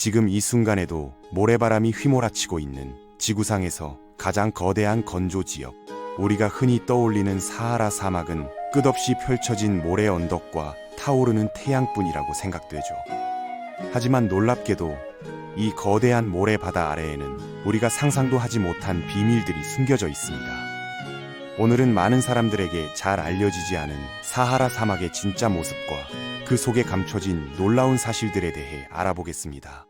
지금 이 순간에도 모래바람이 휘몰아치고 있는 지구상에서 가장 거대한 건조 지역, 우리가 흔히 떠올리는 사하라 사막은 끝없이 펼쳐진 모래 언덕과 타오르는 태양뿐이라고 생각되죠. 하지만 놀랍게도 이 거대한 모래 바다 아래에는 우리가 상상도 하지 못한 비밀들이 숨겨져 있습니다. 오늘은 많은 사람들에게 잘 알려지지 않은 사하라 사막의 진짜 모습과 그 속에 감춰진 놀라운 사실들에 대해 알아보겠습니다.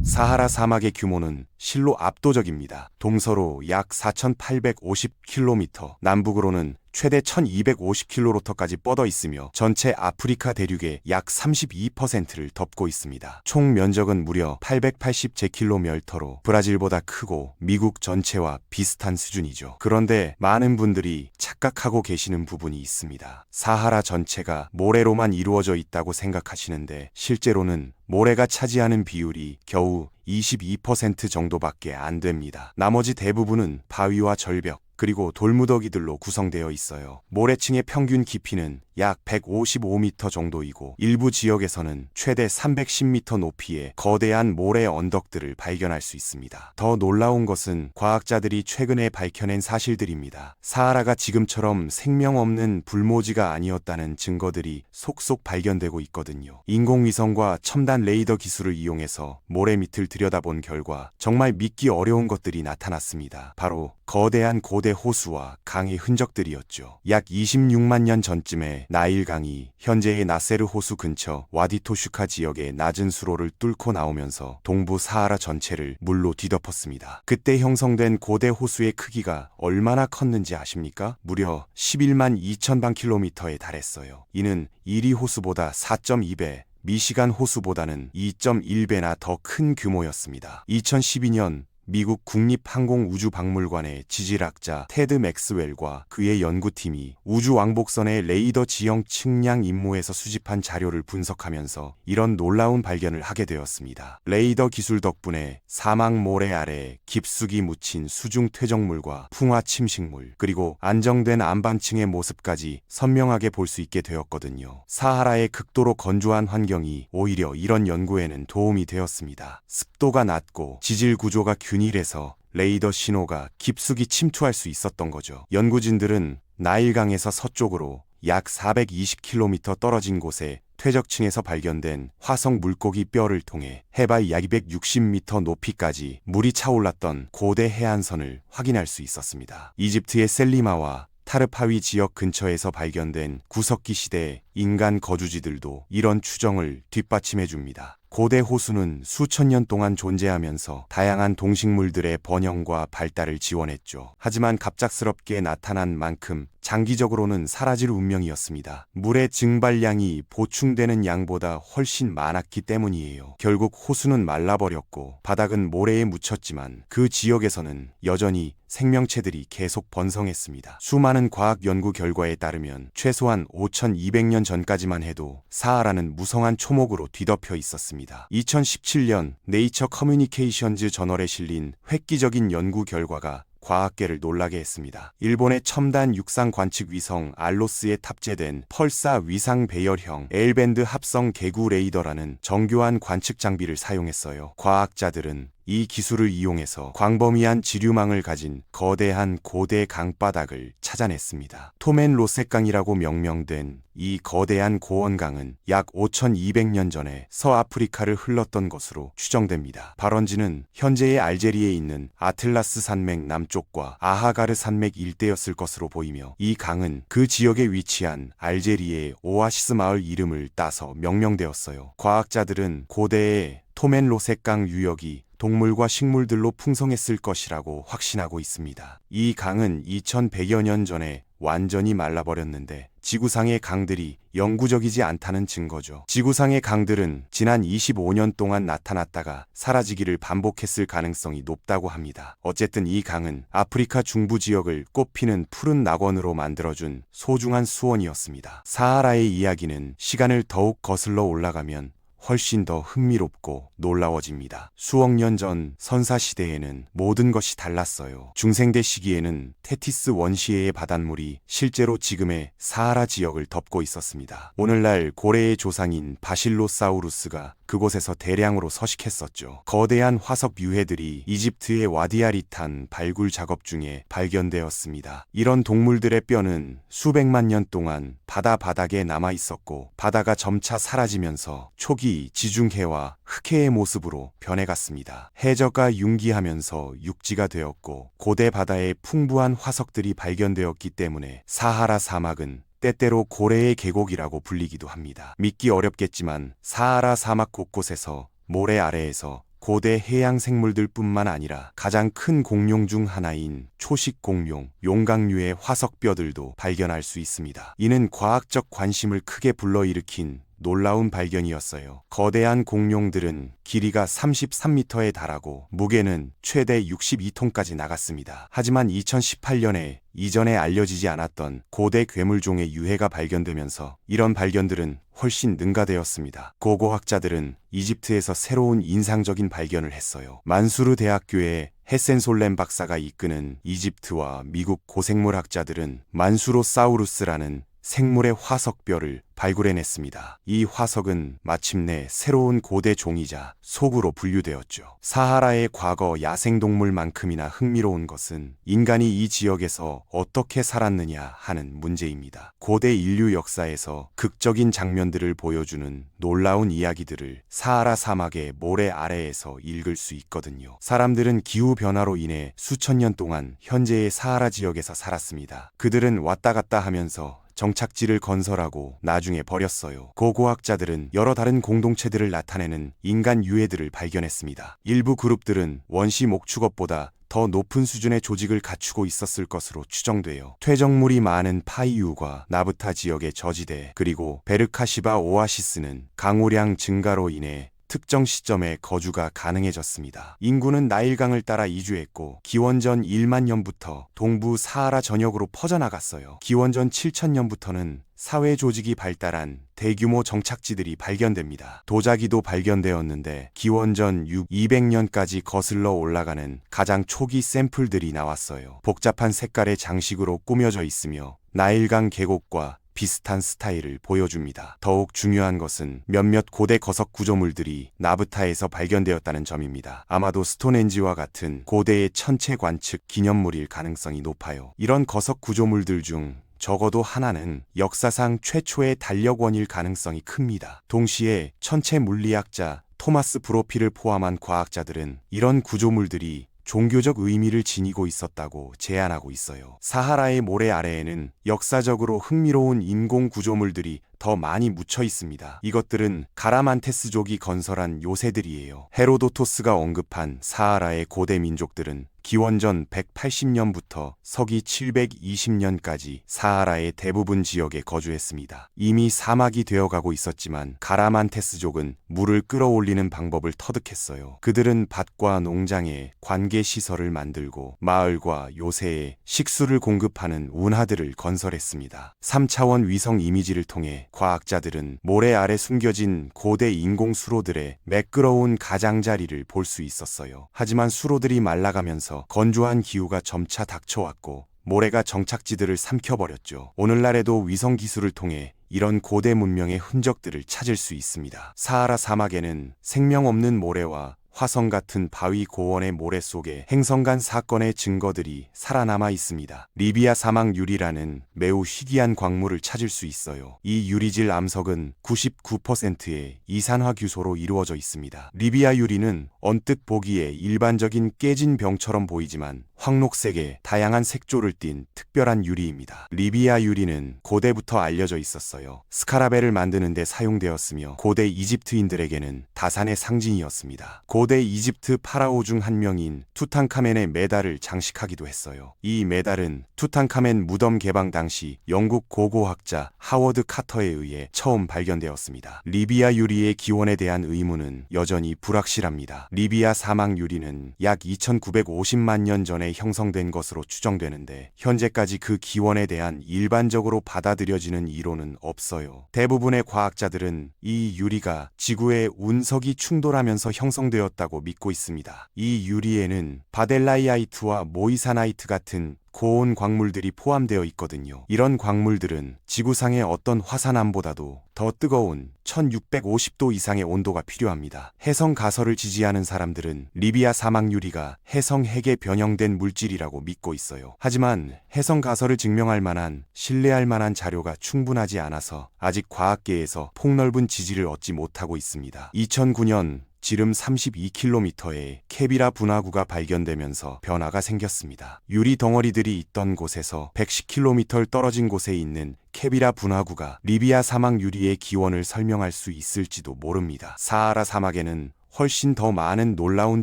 사하라 사막의 규모는 실로 압도적입니다. 동서로 약 4,850km, 남북으로는 최대 1,250km까지 뻗어 있으며 전체 아프리카 대륙의 약 32%를 덮고 있습니다. 총 면적은 무려 880제킬로미터로 브라질보다 크고 미국 전체와 비슷한 수준이죠. 그런데 많은 분들이 착각하고 계시는 부분이 있습니다. 사하라 전체가 모래로만 이루어져 있다고 생각하시는데 실제로는 모래가 차지하는 비율이 겨우 22% 정도밖에 안 됩니다. 나머지 대부분은 바위와 절벽, 그리고 돌무더기들로 구성되어 있어요. 모래층의 평균 깊이는 약 155m 정도이고 일부 지역에서는 최대 310m 높이의 거대한 모래 언덕들을 발견할 수 있습니다. 더 놀라운 것은 과학자들이 최근에 밝혀낸 사실들입니다. 사하라가 지금처럼 생명 없는 불모지가 아니었다는 증거들이 속속 발견되고 있거든요. 인공위성과 첨단 레이더 기술을 이용해서 모래 밑을 들여다본 결과 정말 믿기 어려운 것들이 나타났습니다. 바로 거대한 고대 호수와 강의 흔적들이었죠. 약 26만 년 전쯤에 나일강이 현재의 나세르 호수 근처 와디토슈카 지역의 낮은 수로를 뚫고 나오면서 동부 사하라 전체를 물로 뒤덮었습니다. 그때 형성된 고대 호수의 크기가 얼마나 컸는지 아십니까? 무려 11만 2천방 킬로미터에 달했어요. 이는 이리 호수보다 4.2배, 미시간 호수보다는 2.1배나 더 큰 규모였습니다. 2012년 미국 국립항공우주박물관의 지질학자 테드 맥스웰과 그의 연구팀이 우주왕복선의 레이더 지형 측량 임무에서 수집한 자료를 분석하면서 이런 놀라운 발견을 하게 되었습니다. 레이더 기술 덕분에 사막 모래 아래에 깊숙이 묻힌 수중 퇴적물과 풍화 침식물, 그리고 안정된 안반층의 모습까지 선명하게 볼 수 있게 되었거든요. 사하라의 극도로 건조한 환경이 오히려 이런 연구에는 도움이 되었습니다. 습도가 낮고 지질 구조가 균일해서 레이더 신호가 깊숙이 침투할 수 있었던 거죠. 연구진들은 나일강에서 서쪽으로 약 420km 떨어진 곳에 퇴적층에서 발견된 화성 물고기 뼈를 통해 해발 약 260m 높이까지 물이 차올랐던 고대 해안선을 확인할 수 있었습니다. 이집트의 셀리마와 타르파위 지역 근처에서 발견된 구석기 시대 인간 거주지들도 이런 추정을 뒷받침해줍니다. 고대 호수는 수천 년 동안 존재하면서 다양한 동식물들의 번영과 발달을 지원했죠. 하지만 갑작스럽게 나타난 만큼 장기적으로는 사라질 운명이었습니다. 물의 증발량이 보충되는 양보다 훨씬 많았기 때문이에요. 결국 호수는 말라버렸고 바닥은 모래에 묻혔지만 그 지역에서는 여전히 생명체들이 계속 번성했습니다. 수많은 과학 연구 결과에 따르면 최소한 5200년 전까지만 해도 사하라는 무성한 초목으로 뒤덮여 있었습니다. 2017년 네이처 커뮤니케이션즈 저널에 실린 획기적인 연구 결과가 과학계를 놀라게 했습니다. 일본의 첨단 육상 관측 위성 알로스에 탑재된 펄사 위상 배열형 L밴드 합성 개구 레이더라는 정교한 관측 장비를 사용했어요. 과학자들은 이 기술을 이용해서 광범위한 지류망을 가진 거대한 고대 강바닥을 찾아냈습니다. 토멘 로셋강이라고 명명된 이 거대한 고원강은 약 5200년 전에 서아프리카를 흘렀던 것으로 추정됩니다. 발원지는 현재의 알제리에 있는 아틀라스 산맥 남쪽과 아하가르 산맥 일대였을 것으로 보이며 이 강은 그 지역에 위치한 알제리의 오아시스 마을 이름을 따서 명명되었어요. 과학자들은 고대의 토멘 로셋강 유역이 동물과 식물들로 풍성했을 것이라고 확신하고 있습니다. 이 강은 2100여 년 전에 완전히 말라버렸는데 지구상의 강들이 영구적이지 않다는 증거죠. 지구상의 강들은 지난 25년 동안 나타났다가 사라지기를 반복했을 가능성이 높다고 합니다. 어쨌든 이 강은 아프리카 중부 지역을 꽃피는 푸른 낙원으로 만들어준 소중한 수원이었습니다. 사하라의 이야기는 시간을 더욱 거슬러 올라가면 훨씬 더 흥미롭고 놀라워집니다. 수억 년 전 선사시대에는 모든 것이 달랐어요. 중생대 시기에는 테티스 원시해의 바닷물이 실제로 지금의 사하라 지역을 덮고 있었습니다. 오늘날 고래의 조상인 바실로사우루스가 그곳에서 대량으로 서식했었죠. 거대한 화석 유해들이 이집트의 와디아리탄 발굴 작업 중에 발견되었습니다. 이런 동물들의 뼈는 수백만 년 동안 바다 바닥에 남아 있었고 바다가 점차 사라지면서 초기 지중해와 흑해의 모습으로 변해갔습니다. 해저가 융기하면서 육지가 되었고 고대 바다에 풍부한 화석들이 발견되었기 때문에 사하라 사막은 때때로 고래의 계곡이라고 불리기도 합니다. 믿기 어렵겠지만 사하라 사막 곳곳에서 모래 아래에서 고대 해양 생물들뿐만 아니라 가장 큰 공룡 중 하나인 초식 공룡, 용각류의 화석뼈들도 발견할 수 있습니다. 이는 과학적 관심을 크게 불러일으킨 놀라운 발견이었어요. 거대한 공룡들은 길이가 33m에 달하고 무게는 최대 62톤까지 나갔습니다. 하지만 2018년에 이전에 알려지지 않았던 고대 괴물종의 유해가 발견되면서 이런 발견들은 훨씬 능가되었습니다. 고고학자들은 이집트에서 새로운 인상적인 발견을 했어요. 만수르 대학교의 헤센솔렘 박사가 이끄는 이집트와 미국 고생물학자들은 만수로사우루스라는 생물의 화석뼈를 발굴해냈습니다. 이 화석은 마침내 새로운 고대 종이자 속으로 분류되었죠. 사하라의 과거 야생동물만큼이나 흥미로운 것은 인간이 이 지역에서 어떻게 살았느냐 하는 문제입니다. 고대 인류 역사에서 극적인 장면들을 보여주는 놀라운 이야기들을 사하라 사막의 모래 아래에서 읽을 수 있거든요. 사람들은 기후변화로 인해 수천 년 동안 현재의 사하라 지역에서 살았습니다. 그들은 왔다 갔다 하면서 정착지를 건설하고 나중에 버렸어요. 고고학자들은 여러 다른 공동체들을 나타내는 인간 유해들을 발견했습니다. 일부 그룹들은 원시 목축업보다 더 높은 수준의 조직을 갖추고 있었을 것으로 추정돼요. 퇴적물이 많은 파이유과 나브타 지역의 저지대 그리고 베르카시바 오아시스는 강우량 증가로 인해 특정 시점에 거주가 가능해졌습니다. 인구는 나일강을 따라 이주했고 기원전 1만 년부터 동부 사하라 전역으로 퍼져나갔어요. 기원전 7천년부터는 사회 조직이 발달한 대규모 정착지들이 발견됩니다. 도자기도 발견되었는데 기원전 200년까지 거슬러 올라가는 가장 초기 샘플들이 나왔어요. 복잡한 색깔의 장식으로 꾸며져 있으며 나일강 계곡과 비슷한 스타일을 보여줍니다. 더욱 중요한 것은 몇몇 고대 거석 구조물들이 나브타에서 발견되었다는 점입니다. 아마도 스톤헨지와 같은 고대의 천체 관측 기념물일 가능성이 높아요. 이런 거석 구조물들 중 적어도 하나는 역사상 최초의 달력원일 가능성이 큽니다. 동시에 천체 물리학자 토마스 브로피를 포함한 과학자들은 이런 구조물들이 종교적 의미를 지니고 있었다고 제안하고 있어요. 사하라의 모래 아래에는 역사적으로 흥미로운 인공 구조물들이 더 많이 묻혀 있습니다. 이것들은 가라만테스족이 건설한 요새들이에요. 헤로도토스가 언급한 사하라의 고대 민족들은 기원전 180년부터 서기 720년까지 사하라의 대부분 지역에 거주했습니다. 이미 사막이 되어가고 있었지만 가라만테스족은 물을 끌어올리는 방법을 터득했어요. 그들은 밭과 농장에 관계시설을 만들고 마을과 요새에 식수를 공급하는 운하들을 건설했습니다. 3차원 위성 이미지를 통해 과학자들은 모래 아래 숨겨진 고대 인공 수로들의 매끄러운 가장자리를 볼 수 있었어요. 하지만 수로들이 말라가면서 건조한 기후가 점차 닥쳐왔고 모래가 정착지들을 삼켜버렸죠. 오늘날에도 위성 기술을 통해 이런 고대 문명의 흔적들을 찾을 수 있습니다. 사하라 사막에는 생명 없는 모래와 화성 같은 바위 고원의 모래 속에 행성간 사건의 증거들이 살아남아 있습니다. 리비아 사막 유리라는 매우 희귀한 광물을 찾을 수 있어요. 이 유리질 암석은 99%의 이산화 규소로 이루어져 있습니다. 리비아 유리는 언뜻 보기에 일반적인 깨진 병처럼 보이지만 황록색의 다양한 색조를 띤 특별한 유리입니다. 리비아 유리는 고대부터 알려져 있었어요. 스카라벨을 만드는 데 사용되었으며 고대 이집트인들에게는 다산의 상징이었습니다. 고대 이집트 파라오 중 한 명인 투탕카멘의 메달을 장식하기도 했어요. 이 메달은 투탕카멘 무덤 개방 당시 영국 고고학자 하워드 카터에 의해 처음 발견되었습니다. 리비아 유리의 기원에 대한 의문은 여전히 불확실합니다. 리비아 사막 유리는 약 2950만 년 전에 형성된 것으로 추정되는데 현재까지 그 기원에 대한 일반적으로 받아들여지는 이론은 없어요. 대부분의 과학자들은 이 유리가 지구의 운석이 충돌하면서 형성되었다고 믿고 있습니다. 이 유리에는 바델라이아이트와 모이사나이트 같은 고온 광물들이 포함되어 있거든요. 이런 광물들은 지구상의 어떤 화산암보다도 더 뜨거운 1650도 이상의 온도가 필요합니다. 해성 가설을 지지하는 사람들은 리비아 사막 유리가 해성 핵에 변형된 물질이라고 믿고 있어요. 하지만 해성 가설을 증명할 만한 신뢰할 만한 자료가 충분하지 않아서 아직 과학계에서 폭넓은 지지를 얻지 못하고 있습니다. 2009년 지름 32km의 케비라 분화구가 발견되면서 변화가 생겼습니다. 유리 덩어리들이 있던 곳에서 110km 떨어진 곳에 있는 케비라 분화구가 리비아 사막 유리의 기원을 설명할 수 있을지도 모릅니다. 사하라 사막에는 훨씬 더 많은 놀라운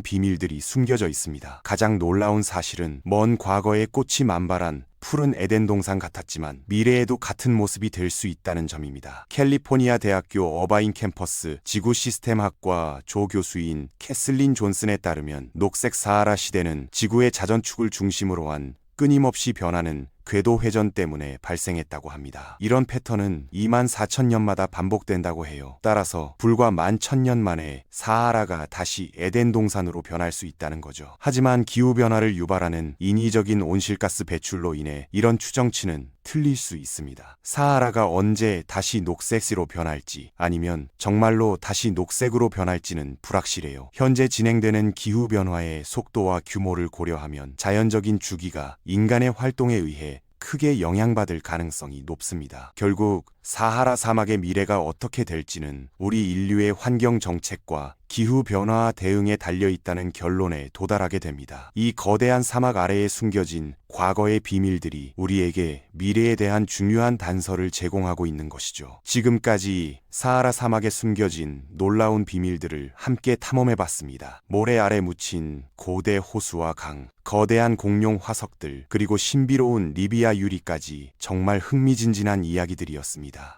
비밀들이 숨겨져 있습니다. 가장 놀라운 사실은 먼 과거에 꽃이 만발한 푸른 에덴 동산 같았지만 미래에도 같은 모습이 될 수 있다는 점입니다. 캘리포니아 대학교 어바인 캠퍼스 지구 시스템학과 조교수인 캐슬린 존슨에 따르면 녹색 사하라 시대는 지구의 자전축을 중심으로 한 끊임없이 변하는 궤도 회전 때문에 발생했다고 합니다. 이런 패턴은 24,000년마다 반복된다고 해요. 따라서 불과 11,000년 만에 사하라가 다시 에덴 동산으로 변할 수 있다는 거죠. 하지만 기후변화를 유발하는 인위적인 온실가스 배출로 인해 이런 추정치는 틀릴 수 있습니다. 사하라가 언제 다시 녹색으로 변할지 아니면 정말로 다시 녹색으로 변할지는 불확실해요. 현재 진행되는 기후변화의 속도와 규모를 고려하면 자연적인 주기가 인간의 활동에 의해 크게 영향받을 가능성이 높습니다. 결국 사하라 사막의 미래가 어떻게 될지는 우리 인류의 환경 정책과 기후변화 대응에 달려있다는 결론에 도달하게 됩니다. 이 거대한 사막 아래에 숨겨진 과거의 비밀들이 우리에게 미래에 대한 중요한 단서를 제공하고 있는 것이죠. 지금까지 사하라 사막에 숨겨진 놀라운 비밀들을 함께 탐험해봤습니다. 모래 아래 묻힌 고대 호수와 강, 거대한 공룡 화석들, 그리고 신비로운 리비아 유리까지 정말 흥미진진한 이야기들이었습니다.